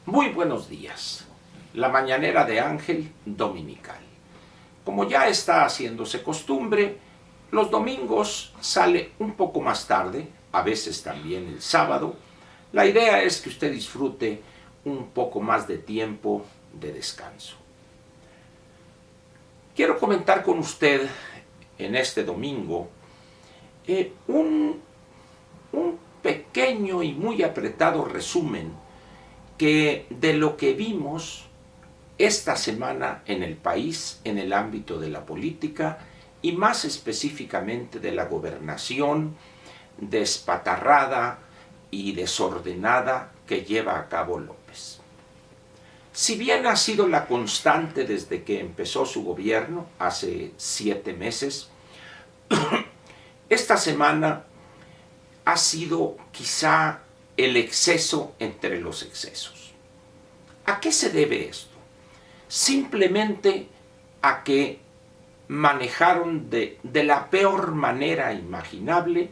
Muy buenos días. La mañanera de Ángel dominical. Como ya está haciéndose costumbre, los domingos sale un poco más tarde, a veces también el sábado. La idea es que usted disfrute un poco más de tiempo de descanso. Quiero comentar con usted en este domingo un pequeño y muy apretado resumen de lo que vimos esta semana en el país, en el ámbito de la política y más específicamente de la gobernación despatarrada y desordenada que lleva a cabo López. Si bien ha sido la constante desde que empezó su gobierno, hace 7 meses, esta semana ha sido quizá el exceso entre los excesos. ¿A qué se debe esto? Simplemente a que manejaron de la peor manera imaginable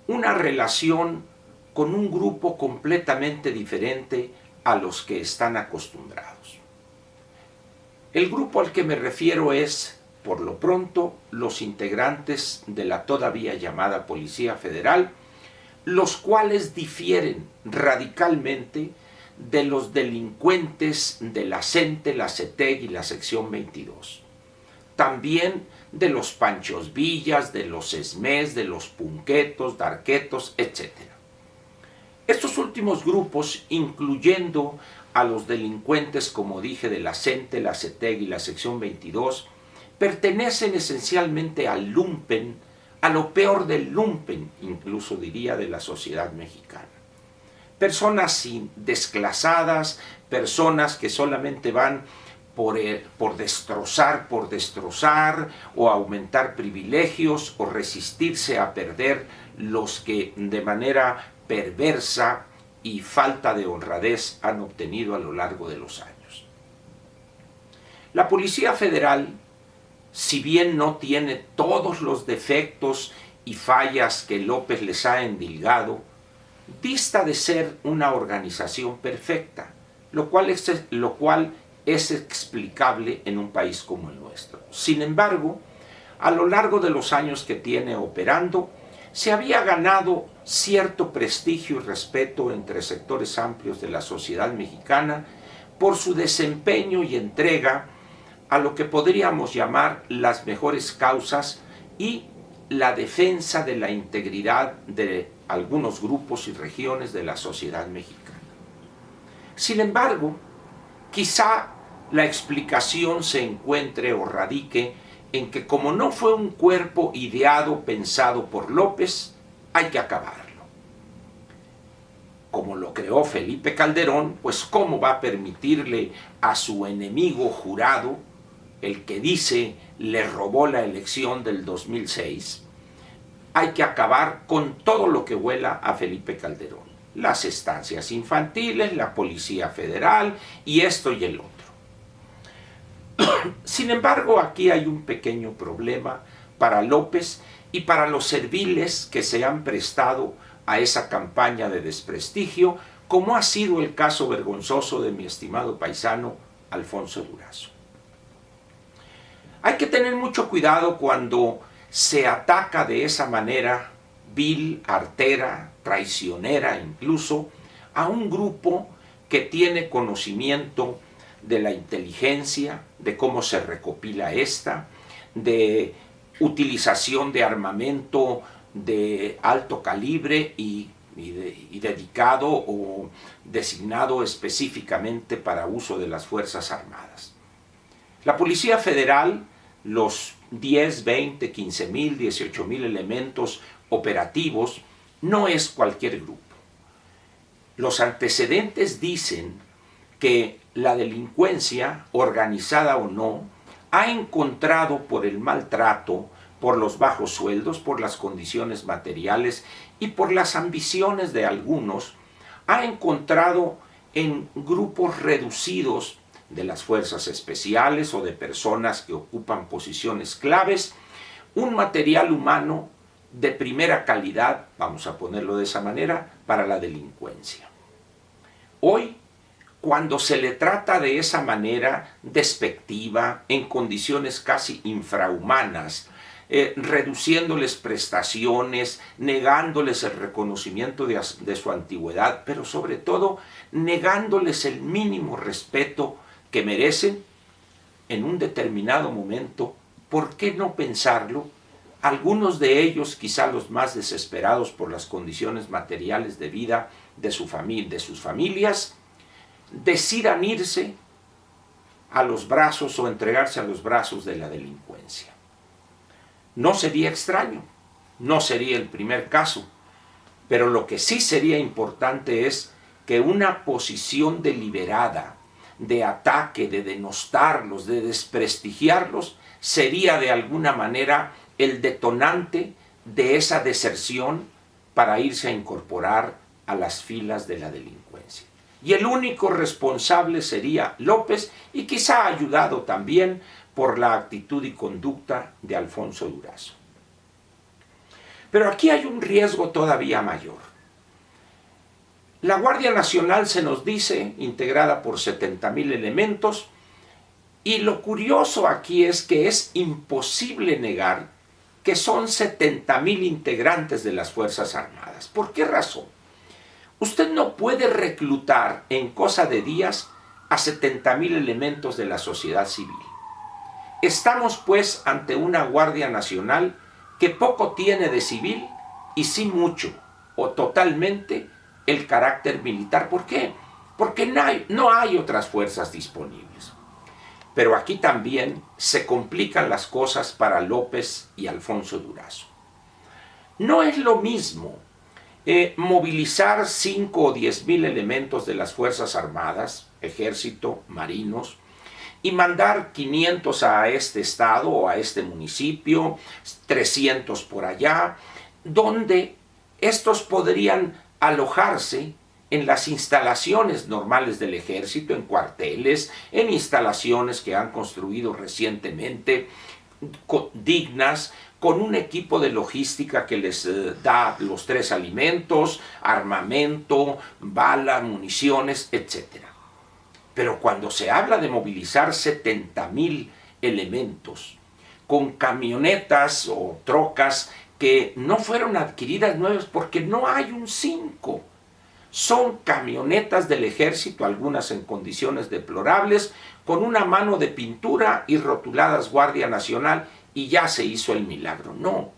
una relación con un grupo completamente diferente a los que están acostumbrados. El grupo al que me refiero es, por lo pronto, los integrantes de la todavía llamada Policía Federal, los cuales difieren radicalmente de los delincuentes de la CENTE, la CETEG y la sección 22. También de los Panchos Villas, de los ESMES, de los Punquetos, Darquetos, etc. Estos últimos grupos, incluyendo a los delincuentes, como dije, de la CENTE, la CETEG y la sección 22, pertenecen esencialmente al lumpen, a lo peor del lumpen, incluso diría, de la sociedad mexicana. Personas desclasadas, personas que solamente van por destrozar, o aumentar privilegios, o resistirse a perder los que de manera perversa y falta de honradez han obtenido a lo largo de los años. La Policía Federal, si bien no tiene todos los defectos y fallas que López les ha endilgado, dista de ser una organización perfecta, lo cual es explicable en un país como el nuestro. Sin embargo, a lo largo de los años que tiene operando, se había ganado cierto prestigio y respeto entre sectores amplios de la sociedad mexicana por su desempeño y entrega a lo que podríamos llamar las mejores causas y la defensa de la integridad de algunos grupos y regiones de la sociedad mexicana. Sin embargo, quizá la explicación se encuentre o radique en que como no fue un cuerpo ideado, pensado por López, hay que acabarlo. Como lo creó Felipe Calderón, pues ¿cómo va a permitirle a su enemigo jurado, el que dice le robó la elección del 2006, hay que acabar con todo lo que huela a Felipe Calderón? Las estancias infantiles, la Policía Federal y esto y el otro. Sin embargo, aquí hay un pequeño problema para López y para los serviles que se han prestado a esa campaña de desprestigio, como ha sido el caso vergonzoso de mi estimado paisano Alfonso Durazo. Hay que tener mucho cuidado cuando se ataca de esa manera vil, artera, traicionera incluso, a un grupo que tiene conocimiento de la inteligencia, de cómo se recopila esta, de utilización de armamento de alto calibre y dedicado o designado específicamente para uso de las Fuerzas Armadas. La Policía Federal, los 10, 20, 15 mil, 18 mil elementos operativos, no es cualquier grupo. Los antecedentes dicen que la delincuencia, organizada o no, ha encontrado por el maltrato, por los bajos sueldos, por las condiciones materiales y por las ambiciones de algunos, ha encontrado en grupos reducidos de las fuerzas especiales o de personas que ocupan posiciones claves, un material humano de primera calidad, vamos a ponerlo de esa manera, para la delincuencia. Hoy cuando se le trata de esa manera despectiva, en condiciones casi infrahumanas, reduciéndoles prestaciones, negándoles el reconocimiento de su antigüedad, pero sobre todo negándoles el mínimo respeto que merecen en un determinado momento. ¿Por qué no pensarlo? Algunos de ellos, quizá los más desesperados por las condiciones materiales de vida de sus familias, decidan irse a los brazos o entregarse a los brazos de la delincuencia. No sería extraño, no sería el primer caso, pero lo que sí sería importante es que una posición deliberada de ataque, de denostarlos, de desprestigiarlos, sería de alguna manera el detonante de esa deserción para irse a incorporar a las filas de la delincuencia. Y el único responsable sería López, y quizá ayudado también por la actitud y conducta de Alfonso Durazo. Pero aquí hay un riesgo todavía mayor. La Guardia Nacional, se nos dice, integrada por 70,000 elementos, y lo curioso aquí es que es imposible negar que son 70,000 integrantes de las Fuerzas Armadas. ¿Por qué razón? Usted no puede reclutar en cosa de días a 70,000 elementos de la sociedad civil. Estamos pues ante una Guardia Nacional que poco tiene de civil y sí mucho o totalmente el carácter militar. ¿Por qué? Porque no hay otras fuerzas disponibles. Pero aquí también se complican las cosas para López y Alfonso Durazo. No es lo mismo movilizar 5 o 10,000 elementos de las Fuerzas Armadas, ejército, marinos, y mandar 500 a este estado o a este municipio, 300 por allá, donde estos podrían alojarse en las instalaciones normales del ejército, en cuarteles, en instalaciones que han construido recientemente, dignas, con un equipo de logística que les da los 3 alimentos, armamento, balas, municiones, etc. Pero cuando se habla de movilizar 70,000 elementos con camionetas o trocas que no fueron adquiridas nuevas porque no hay un 5, son camionetas del ejército, algunas en condiciones deplorables, con una mano de pintura y rotuladas Guardia Nacional, y ya se hizo el milagro. No.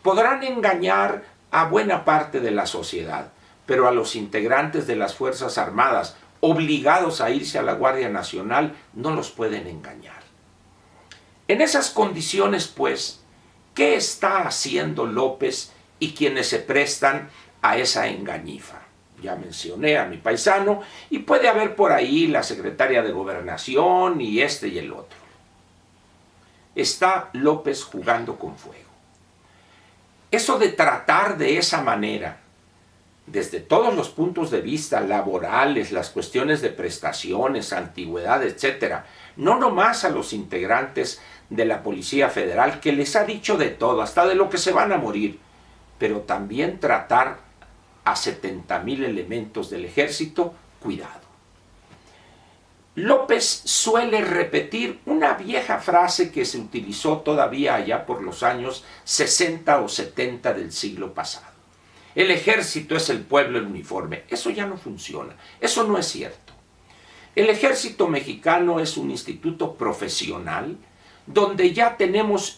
Podrán engañar a buena parte de la sociedad, pero a los integrantes de las Fuerzas Armadas, obligados a irse a la Guardia Nacional, no los pueden engañar. En esas condiciones, pues, ¿qué está haciendo López y quienes se prestan a esa engañifa? Ya mencioné a mi paisano, y puede haber por ahí la secretaria de Gobernación y este y el otro. Está López jugando con fuego. Eso de tratar de esa manera, desde todos los puntos de vista laborales, las cuestiones de prestaciones, antigüedad, etc., no nomás a los integrantes de la Policía Federal, que les ha dicho de todo, hasta de lo que se van a morir, pero también tratar a 70,000 elementos del ejército, cuidado. López suele repetir una vieja frase que se utilizó todavía allá por los años 60 o 70 del siglo pasado. El ejército es el pueblo en uniforme. Eso ya no funciona. Eso no es cierto. El ejército mexicano es un instituto profesional donde ya tenemos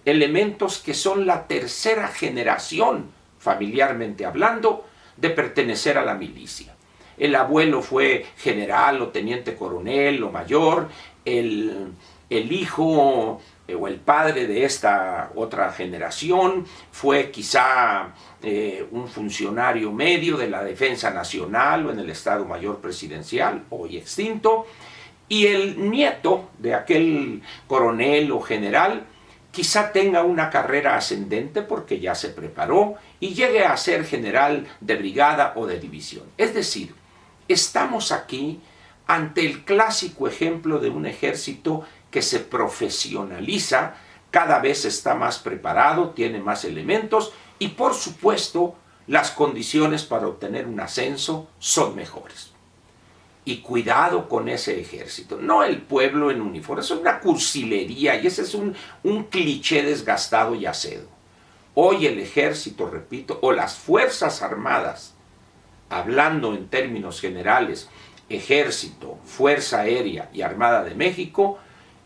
elementos que son la tercera generación, familiarmente hablando, de pertenecer a la milicia. El abuelo fue general o teniente coronel o mayor, el hijo o el padre de esta otra generación fue quizá un funcionario medio de la Defensa Nacional o en el Estado Mayor Presidencial, hoy extinto, y el nieto de aquel coronel o general quizá tenga una carrera ascendente porque ya se preparó y llegue a ser general de brigada o de división. Es decir, estamos aquí ante el clásico ejemplo de un ejército que se profesionaliza, cada vez está más preparado, tiene más elementos y por supuesto las condiciones para obtener un ascenso son mejores. Y cuidado con ese ejército. No el pueblo en uniforme, eso es una cursilería y ese es un cliché desgastado y acedo. Hoy el ejército, repito, o las Fuerzas Armadas, hablando en términos generales, Ejército, Fuerza Aérea y Armada de México,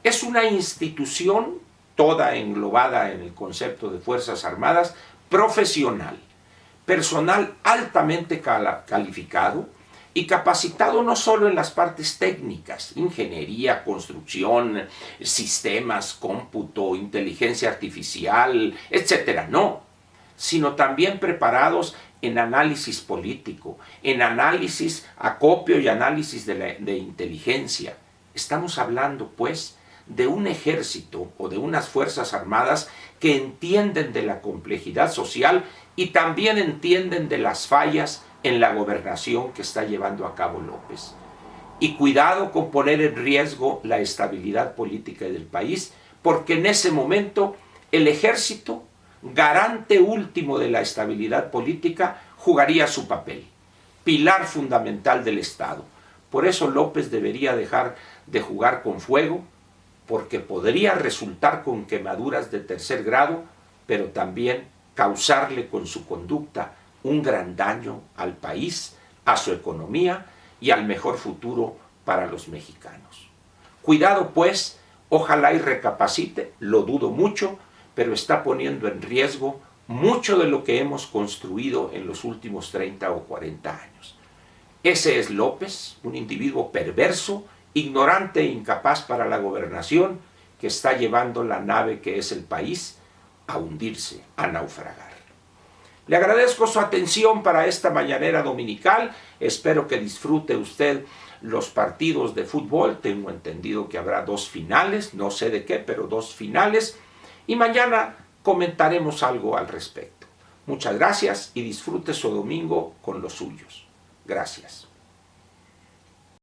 es una institución toda englobada en el concepto de Fuerzas Armadas, profesional, personal altamente calificado y capacitado no solo en las partes técnicas, ingeniería, construcción, sistemas, cómputo, inteligencia artificial, etcétera, no, sino también preparados en análisis político, en análisis, acopio y análisis de inteligencia. Estamos hablando, pues, de un ejército o de unas fuerzas armadas que entienden de la complejidad social y también entienden de las fallas en la gobernación que está llevando a cabo López. Y cuidado con poner en riesgo la estabilidad política del país, porque en ese momento el ejército, garante último de la estabilidad política, jugaría su papel, pilar fundamental del Estado. Por eso López debería dejar de jugar con fuego, porque podría resultar con quemaduras de tercer grado, pero también causarle con su conducta un gran daño al país, a su economía y al mejor futuro para los mexicanos. Cuidado pues, ojalá y recapacite, lo dudo mucho, pero está poniendo en riesgo mucho de lo que hemos construido en los últimos 30 o 40 años. Ese es López, un individuo perverso, ignorante e incapaz para la gobernación, que está llevando la nave que es el país a hundirse, a naufragar. Le agradezco su atención para esta mañanera dominical. Espero que disfrute usted los partidos de fútbol. Tengo entendido que habrá 2 finales, no sé de qué, pero 2 finales. Y mañana comentaremos algo al respecto. Muchas gracias y disfrute su domingo con los suyos. Gracias.